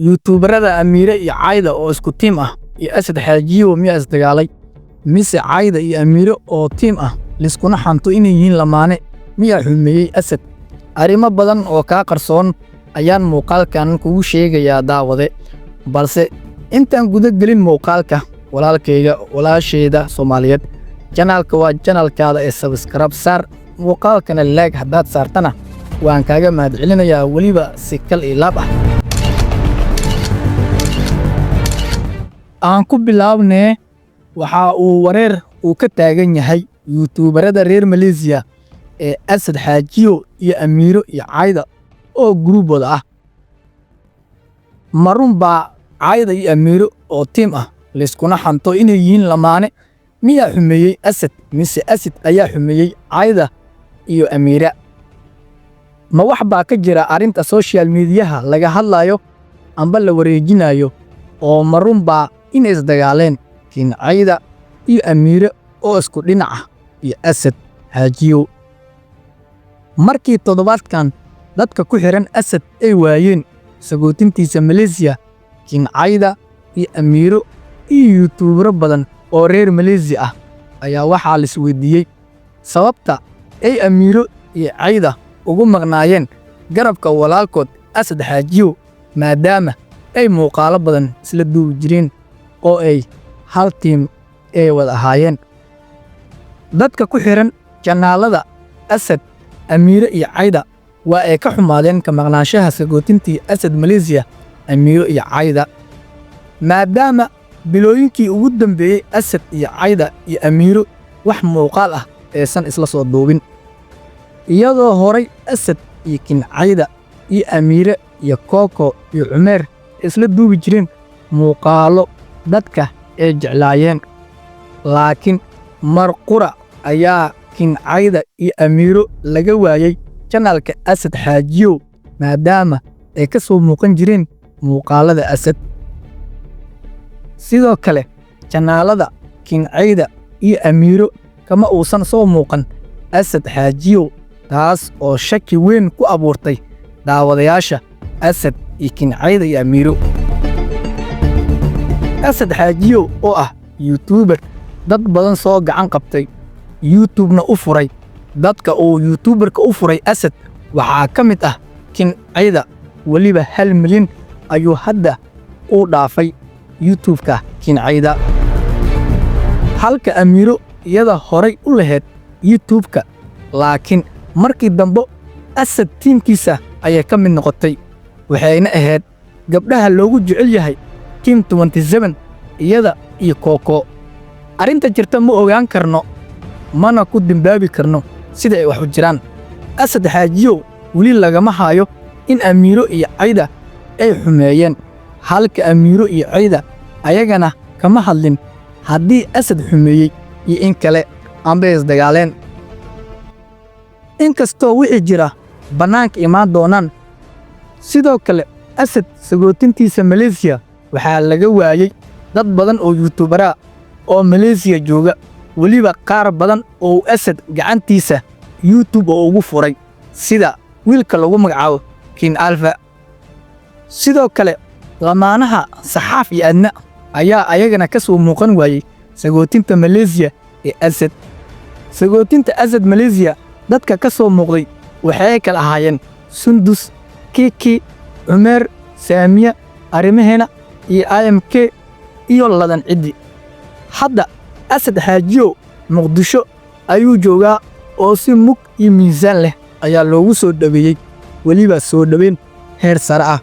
youtuberada Amiire iyo Cayda oo isku team ah iyo Asad Xaajiyo miyaa isdagaalay mise Cayda iyo Amiire oo team ah liskuna xanto inay yihiin lamaane miyaa xumeeyey Asad arrimo badan oo ka qarsoon ayaan muuqaalkan kugu sheegayaa daawade balse intaan guda gelin muuqaalka walaalkayga walaasheeda Soomaaliyeed channelka waa channelkaada ee subscribe saar muuqaalkana like haddaad saartana waan kaaga mahadcelinayaa weliba si kal iyo laab ah aan ku bilaabnee waxa uu wareer uu ka taagan yahay youtuberada reer Malaysia ee Asad Xaajiyo iyo Amiiro iyo Cayda oo groupooda ah marun baa Cayda iyo Amiiro oo team ah liskuna xanto inay yihiin lamaane miyaa xumeeyey Asad mise Asad ayaa xumeeyey Cayda iyo Amiira ma wax baa ka jira arinta social mediaha laga hadlayo amba la wareejinayo oo marun baa inay isdagaaleen Cayda iyo Amiira oo isku dhinaca iyo Asad Xaajiyo markii toddobaadkan dadka ku xiran Asad ay waayeen sagootintiisa Malaysia Cayda iyo Amiiro iyo youtuber badan oo reer Malaysia ah ayaa waxaa la isweydiiyey sababta ay Amiiro iyo Cayda ugu maqnaayeen garabka walaalkood Asad Xaajiyo maadaama ay muuqaalo badan isla duubi jireen oo ay hal team ay wada ahaayeen dadka ku xiran channelada Asad Amiiro iyo Cayda waa ay ka xumaadeen ka maqnaanshaha sagootintii Asad Malaysia Amiiro iyo Cayda maadaama bilooyinkii ugu dambeeyay Asad iyo Cayda iyo Amiiro wax muuqaal ah aysan isla soo duubin iyadoo horay Asad iyo Cayda iyo Amiire iyo Koko iyo Cumeer isla duubi jireen muuqaalo dadka ay jeclaayeen laakiin mar qura ayaa Cayda iyo Amiiro laga waayay channelka Asad Xaajiyo maadaama ay ka soo muuqan jireen muuqaalada Asad sidoo kale channelada Cayda iyo Amiiro kama uusan soo muuqan Asad Xaajiyo taas oo shaki weyn ku abuurtay daawadayaasha Asad iyo Cayda iyo Amiiro Asad Xaajiyo oo ah youtuber dad badan soo gacan qabtay YouTube-na u furay dadka uu youtuberka u furay Asad waxaa ka mid ah Cayda weliba 1 milyan ayuu hadda u dhaafay YouTube-ka Cayda halka Amiiro iyada horay u lahayd YouTube-ka laakiin markii dambe Asad teamkiisa ayay ka mid noqotay waxayna ahayd gabdhaha loogu jecel yahay Team 27 iyada iyo Koko arinta jirta ma ogaan karno mana ku dambaabi karno sida ay wax u jiraan Asad Xaajiyo wali lagama hayo in Amiiro iyo Cayda ay xumeeyeen halka Amiiro iyo Cayda ayagana kama hadlin haddii Asad xumeeyey iyo in kale amba isdagaaleen inkastoo wixii jira banaanka imaan doonaan sidoo kale Asad sagootintiisa Malaysia waxaa laga waayay dad badan oo youtubera oo Malaysia jooga weliba qaar badan oo Asad gacantiisa YouTube oo ugu furay sida wiilka lagu magacaabo Alpha sidoo kale lamaanaha Saxaaf iyo Adna ayaa ayagana ka soo muuqan waayay sagootinta Malaysia ee Asad sagootinta Asad Malaysia dadka ka soo muuqday waxay kala ahaayeen Sundus Kiki Cumeer Saamiya Arimaheena iyo IMK iyo ladan cidi hadda Asad Xaajiyo Muqdisho ayuu joogaa oo si mug iyo miisaan leh ayaa loogu soo dhaweeyay weliba soo dhaweyn heer sare ah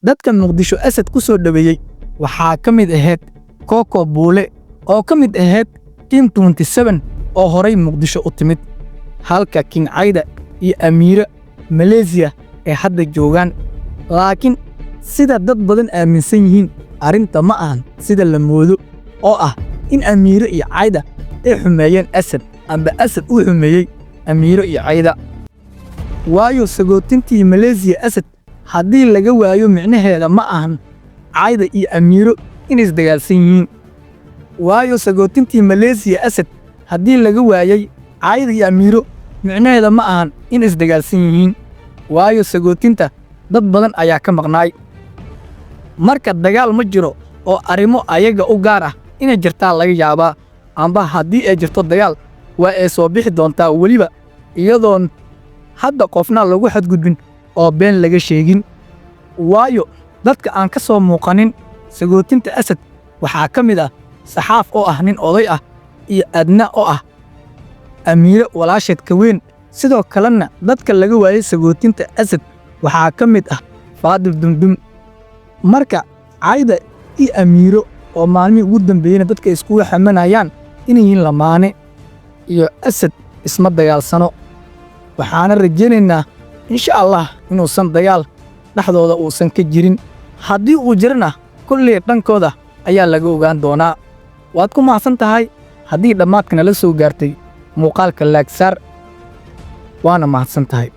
dadka Muqdisho Asad ku soo dhaweeyay waxaa ka mid ahayd Koko Buule oo ka mid ahayd Team 27 oo horay Muqdisho u timid halka Cayda iyo Amiira Malaysia ay hadda joogaan laakiin sida dad badan aaminsan yihiin arinta ma ahan sida la moodo oo ah in Amiiro iyo Cayda ay xumeeyeen Asad amba Asad uu xumeeyey Amiiro iyo Cayda waayo sagootintii Malaysia Asad haddii laga waayo micnaheeda ma ahan Cayda iyo Amiiro in isdagaalsan yihiin waayo sagootintii Malaysia Asad haddii laga waayay Cayda iyo Amiiro micnaheeda ma ahan in isdagaalsan yihiin waayo sagootinta dad badan ayaa ka maqnaay marka dagaal ma jiro oo arrimo ayaga u gaar ah inay jirtaa laga yaabaa amba haddii ay jirto dagaal waa ay soo bixi doontaa weliba iyadoon hadda qofna lagu xadgudbin oo been laga sheegin waayo dadka aan ka soo muuqanin sagootinta asad waxaa ka mid ah saxaaf oo ah nin oday ah iyo adna oo ah amiire walaasheed ka weyn sidoo kalena dadka laga waayay sagootinta asad waxaa ka mid ah faadil dumdum marka caayda iyo amiiro oo maalmihii ugu dambeeyeyna dadka iskugu xamanayaan inay yihiin lamaane iyo asad isma dagaalsano waxaana rajaynaynaa insha allah inuusan dagaal dhexdooda uusan ka jirin haddii uu jirana kulley dhankooda ayaa laga ogaan doonaa waad ku mahadsan tahay haddii dhammaadka nala soo gaartay muuqaalka laagsaar waana mahadsan tahay